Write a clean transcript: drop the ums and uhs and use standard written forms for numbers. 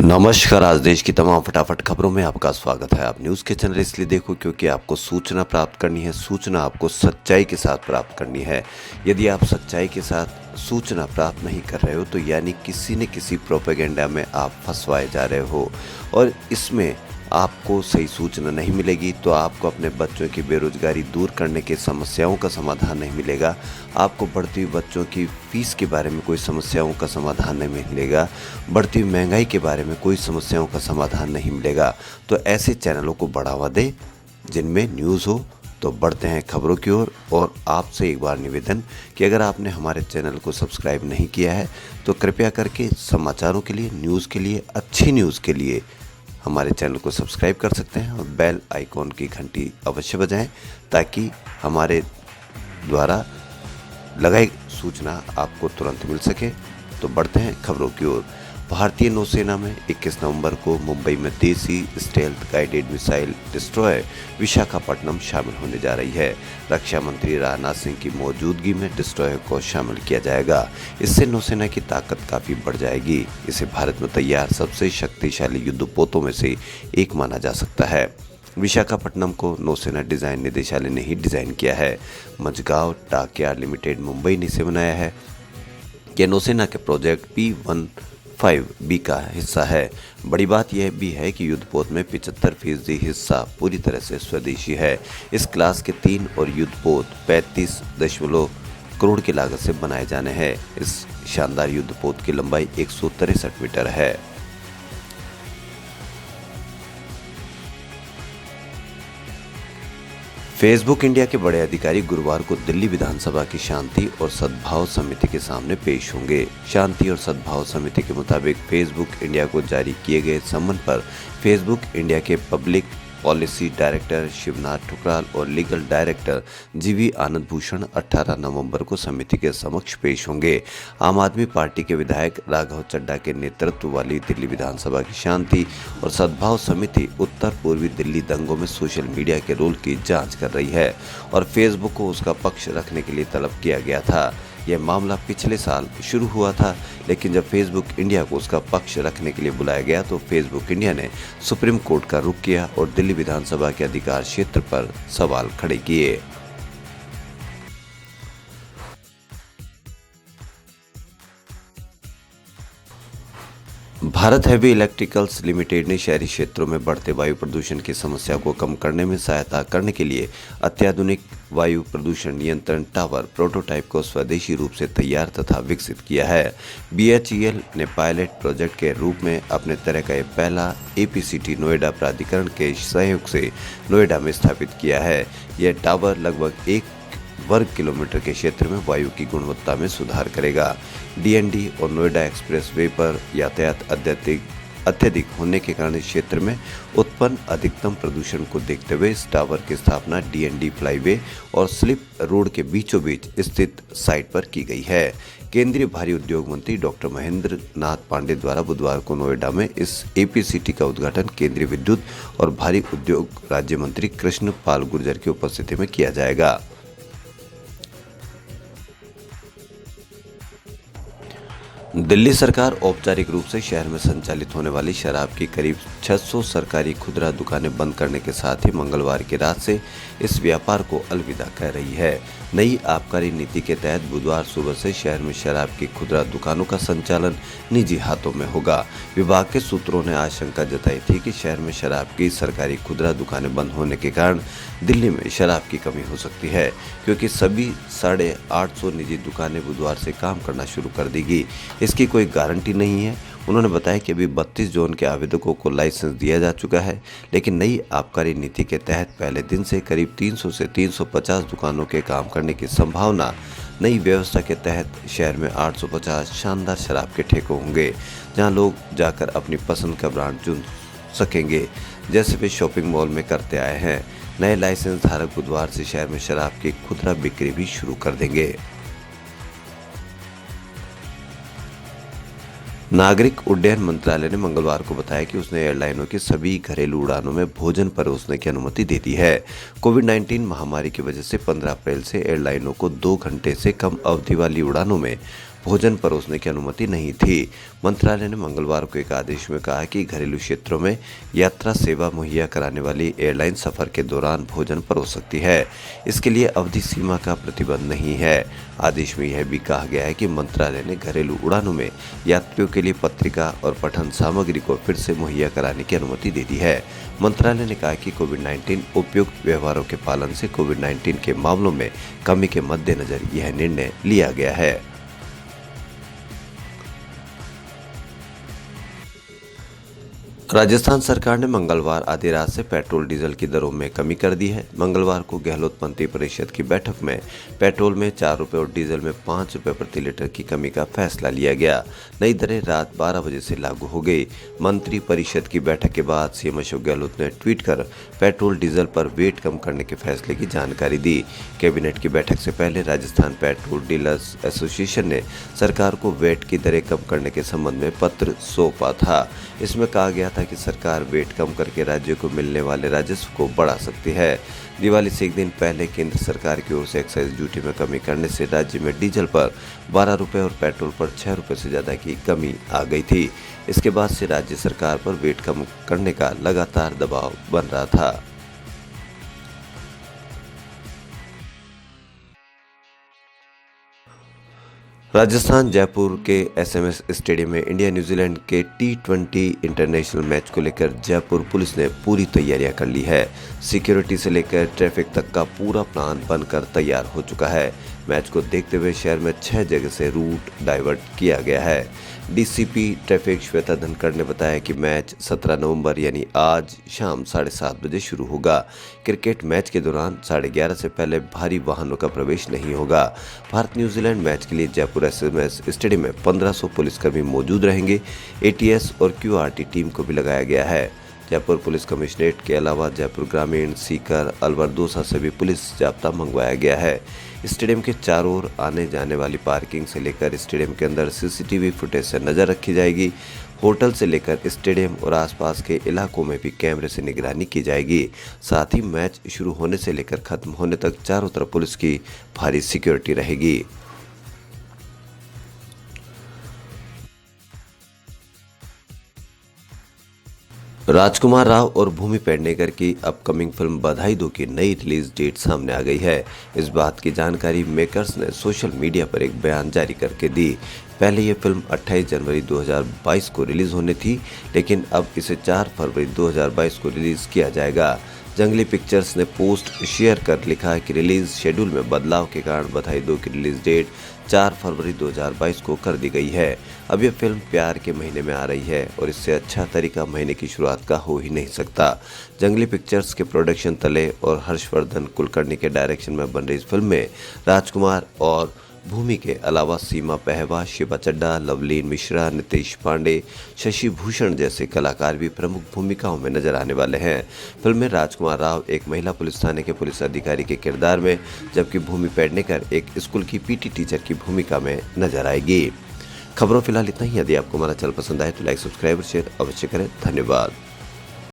नमस्कार। आज देश की तमाम फटाफट खबरों में आपका स्वागत है। आप न्यूज़ के चैनल इसलिए देखो क्योंकि आपको सूचना प्राप्त करनी है। सूचना आपको सच्चाई के साथ प्राप्त करनी है। यदि आप सच्चाई के साथ सूचना प्राप्त नहीं कर रहे हो तो यानी किसी न किसी प्रोपेगेंडा में आप फंसवाए जा रहे हो और इसमें आपको सही सूचना नहीं मिलेगी तो आपको अपने बच्चों की बेरोजगारी दूर करने के समस्याओं का समाधान नहीं मिलेगा। आपको बढ़ती हुई बच्चों की फीस के बारे में कोई समस्याओं का समाधान नहीं मिलेगा। बढ़ती हुई महंगाई के बारे में कोई समस्याओं का समाधान नहीं मिलेगा। तो ऐसे चैनलों को बढ़ावा दें जिनमें न्यूज़ हो। तो बढ़ते हैं खबरों की ओर और आपसे एक बार निवेदन कि अगर आपने हमारे चैनल को सब्सक्राइब नहीं किया है तो कृपया करके समाचारों के लिए, न्यूज़ के लिए, अच्छी न्यूज़ के लिए हमारे चैनल को सब्सक्राइब कर सकते हैं और बेल आइकॉन की घंटी अवश्य बजाएं ताकि हमारे द्वारा लगाई सूचना आपको तुरंत मिल सके। तो बढ़ते हैं खबरों की ओर। भारतीय नौसेना में 21 नवंबर को मुंबई में देसी stealth guided missile destroyer Visakhapatnam शामिल होने जा रही है। रक्षा मंत्री राजनाथ सिंह की मौजूदगी में डिस्ट्रॉयर को शामिल किया जाएगा। इससे नौसेना की ताकत काफ़ी बढ़ जाएगी। इसे भारत में तैयार सबसे शक्तिशाली युद्धपोतों में से एक माना जा सकता है। विशाखापट्टनम को नौसेना डिज़ाइन निदेशालय ने ही डिज़ाइन किया है। मझगांव टाकयार्ड लिमिटेड मुंबई ने इसे बनाया है। यह नौसेना के प्रोजेक्ट P15B का हिस्सा है। बड़ी बात यह भी है कि युद्धपोत में 75% हिस्सा पूरी तरह से स्वदेशी है। इस क्लास के 3 और युद्धपोत 35 करोड़ की लागत से बनाए जाने हैं। इस शानदार युद्धपोत की लंबाई 163 मीटर है। फेसबुक इंडिया के बड़े अधिकारी गुरुवार को दिल्ली विधानसभा की शांति और सद्भाव समिति के सामने पेश होंगे। शांति और सद्भाव समिति के मुताबिक फेसबुक इंडिया को जारी किए गए समन पर फेसबुक इंडिया के public policy director Shivnath Thukral और लीगल डायरेक्टर जीवी आनंद भूषण 18 नवंबर को समिति के समक्ष पेश होंगे। आम आदमी पार्टी के विधायक राघव चड्ढा के नेतृत्व वाली दिल्ली विधानसभा की शांति और सद्भाव समिति उत्तर पूर्वी दिल्ली दंगों में सोशल मीडिया के रोल की जांच कर रही है और फेसबुक को उसका पक्ष रखने के लिए तलब किया गया था। यह मामला पिछले साल शुरू हुआ था, लेकिन जब फेसबुक इंडिया को उसका पक्ष रखने के लिए बुलाया गया तो फेसबुक इंडिया ने सुप्रीम कोर्ट का रुख किया और दिल्ली विधानसभा के अधिकार क्षेत्र पर सवाल खड़े किए। भारत हैवी इलेक्ट्रिकल्स लिमिटेड ने शहरी क्षेत्रों में बढ़ते वायु प्रदूषण की समस्या को कम करने में सहायता करने के लिए अत्याधुनिक वायु प्रदूषण नियंत्रण टावर प्रोटोटाइप को स्वदेशी रूप से तैयार तथा विकसित किया है। BHEL ने पायलट प्रोजेक्ट के रूप में अपने तरह का यह पहला APCT नोएडा प्राधिकरण के सहयोग से नोएडा में स्थापित किया है। यह टावर लगभग 1 वर्ग किलोमीटर के क्षेत्र में वायु की गुणवत्ता में सुधार करेगा। DND और नोएडा एक्सप्रेस वे पर यातायात अत्यधिक होने के कारण इस क्षेत्र में उत्पन्न अधिकतम प्रदूषण को देखते हुए इस टावर की स्थापना DND फ्लाईवे और स्लिप रोड के बीचों बीच स्थित साइट पर की गई है। केंद्रीय भारी उद्योग मंत्री डॉक्टर महेंद्र नाथ पांडे द्वारा बुधवार को नोएडा में इस APCT का उद्घाटन केंद्रीय विद्युत और भारी उद्योग राज्य मंत्री कृष्ण पाल गुर्जर की उपस्थिति में किया जाएगा। दिल्ली सरकार औपचारिक रूप से शहर में संचालित होने वाली शराब की करीब 600 सरकारी खुदरा दुकानें बंद करने के साथ ही मंगलवार की रात से इस व्यापार को अलविदा कह रही है। नई आबकारी नीति के तहत बुधवार सुबह से शहर में शराब की खुदरा दुकानों का संचालन निजी हाथों में होगा। विभाग के सूत्रों ने आशंका जताई थी कि शहर में शराब की सरकारी खुदरा दुकानें बंद होने के कारण दिल्ली में शराब की कमी हो सकती है, क्योंकि सभी 850 निजी दुकानें बुधवार से काम करना शुरू कर देगी। इसकी कोई गारंटी नहीं है। उन्होंने बताया कि अभी 32 जोन के आवेदकों को लाइसेंस दिया जा चुका है, लेकिन नई आबकारी नीति के तहत पहले दिन से करीब 300 से 350 दुकानों के काम करने की संभावना। नई व्यवस्था के तहत शहर में 850 शानदार शराब के ठेके होंगे, जहां लोग जाकर अपनी पसंद का ब्रांड चुन सकेंगे, जैसे वे शॉपिंग मॉल में करते आए हैं। नए लाइसेंस धारक बुधवार से शहर में शराब की खुदरा बिक्री भी शुरू कर देंगे। नागरिक उड्डयन मंत्रालय ने मंगलवार को बताया कि उसने एयरलाइनों की सभी घरेलू उड़ानों में भोजन परोसने की अनुमति दे दी है। कोविड-19 महामारी की वजह से 15 अप्रैल से एयरलाइनों को 2 घंटे से कम अवधि वाली उड़ानों में भोजन परोसने की अनुमति नहीं थी। मंत्रालय ने मंगलवार को एक आदेश में कहा कि घरेलू क्षेत्रों में यात्रा सेवा मुहैया कराने वाली एयरलाइन सफर के दौरान भोजन परोस सकती है। इसके लिए अवधि सीमा का प्रतिबंध नहीं है। आदेश में यह भी कहा गया है कि मंत्रालय ने घरेलू उड़ानों में यात्रियों के लिए पत्रिका और पठन सामग्री को फिर से मुहैया कराने की अनुमति दे दी है। मंत्रालय ने कहा कि कोविड-19 उपयुक्त व्यवहारों के पालन से कोविड-19 के मामलों में कमी के मद्देनजर यह निर्णय लिया गया है। राजस्थान सरकार ने मंगलवार आधी रात से पेट्रोल डीजल की दरों में कमी कर दी है। मंगलवार को गहलोत मंत्री परिषद की बैठक में पेट्रोल में 4 रुपये और डीजल में 5 रुपये प्रति लीटर की कमी का फैसला लिया गया। नई दरें रात 12 बजे से लागू हो गई। मंत्री परिषद की बैठक के बाद सीएम अशोक गहलोत ने ट्वीट कर पेट्रोल डीजल पर वेट कम करने के फैसले की जानकारी दी। कैबिनेट की बैठक से पहले राजस्थान पेट्रोल डीलर्स एसोसिएशन ने सरकार को वेट की दरें कम करने के संबंध में पत्र सौंपा था। इसमें कहा गया था कि सरकार वेट कम करके राज्यों को मिलने वाले राजस्व को बढ़ा सकती है। दिवाली से एक दिन पहले केंद्र सरकार की ओर से एक्साइज ड्यूटी में कमी करने से राज्य में डीजल पर 12 रुपये और पेट्रोल पर 6 रुपये से ज़्यादा की कमी आ गई थी। इसके बाद से राज्य सरकार पर वेट कम करने का लगातार दबाव बन रहा था। राजस्थान जयपुर के एसएमएस स्टेडियम में इंडिया न्यूजीलैंड के T20 इंटरनेशनल मैच को लेकर जयपुर पुलिस ने पूरी तैयारियां कर ली है। सिक्योरिटी से लेकर ट्रैफिक तक का पूरा प्लान बनकर तैयार हो चुका है। मैच को देखते हुए शहर में 6 जगह से रूट डाइवर्ट किया गया है। डीसीपी ट्रैफिक श्वेता धनखड़ ने बताया कि मैच 17 नवंबर यानी आज शाम 7:30 बजे शुरू होगा। क्रिकेट मैच के दौरान 11:30 से पहले भारी वाहनों का प्रवेश नहीं होगा। भारत न्यूजीलैंड मैच के लिए जयपुर एसएमएस स्टेडियम में 1500 पुलिसकर्मी मौजूद रहेंगे। एटीएस और क्यूआरटी टीम को भी लगाया गया है। जयपुर पुलिस कमिश्नरेट के अलावा जयपुर ग्रामीण, सीकर, अलवर, दौसा से भी पुलिस जाब्ता मंगवाया गया है। स्टेडियम के चारों ओर आने जाने वाली पार्किंग से लेकर स्टेडियम के अंदर सीसीटीवी फुटेज से नजर रखी जाएगी। होटल से लेकर स्टेडियम और आसपास के इलाकों में भी कैमरे से निगरानी की जाएगी। साथ ही मैच शुरू होने से लेकर खत्म होने तक चारों तरफ पुलिस की भारी सिक्योरिटी रहेगी। राजकुमार राव और भूमि पेडनेकर की अपकमिंग फिल्म बधाई दो की नई रिलीज डेट सामने आ गई है। इस बात की जानकारी मेकर्स ने सोशल मीडिया पर एक बयान जारी करके दी। पहले ये फिल्म 28 जनवरी 2022 को रिलीज होनी थी, लेकिन अब इसे 4 फरवरी 2022 को रिलीज किया जाएगा। जंगली पिक्चर्स ने पोस्ट शेयर कर लिखा है कि रिलीज शेड्यूल में बदलाव के कारण बधाई दो की रिलीज डेट 4 फरवरी 2022 को कर दी गई है। अब यह फिल्म प्यार के महीने में आ रही है और इससे अच्छा तरीका महीने की शुरुआत का हो ही नहीं सकता। जंगली पिक्चर्स के प्रोडक्शन तले और हर्षवर्धन कुलकर्णी के डायरेक्शन में बन रही इस फिल्म में राजकुमार और भूमि के अलावा सीमा पहवा, शिवा चड्ढा, लवलीन मिश्रा, नितेश पांडे, शशि भूषण जैसे कलाकार भी प्रमुख भूमिकाओं में नजर आने वाले हैं। फिल्म में राजकुमार राव एक महिला पुलिस थाने के पुलिस अधिकारी के किरदार में, जबकि भूमि पेडनेकर एक स्कूल की पीटी टीचर की भूमिका में नजर आएगी। खबरों फिलहाल इतना ही। यदि आपको हमारा चैनल पसंद आए तो लाइक, सब्सक्राइब और शेयर अवश्य करें। धन्यवाद।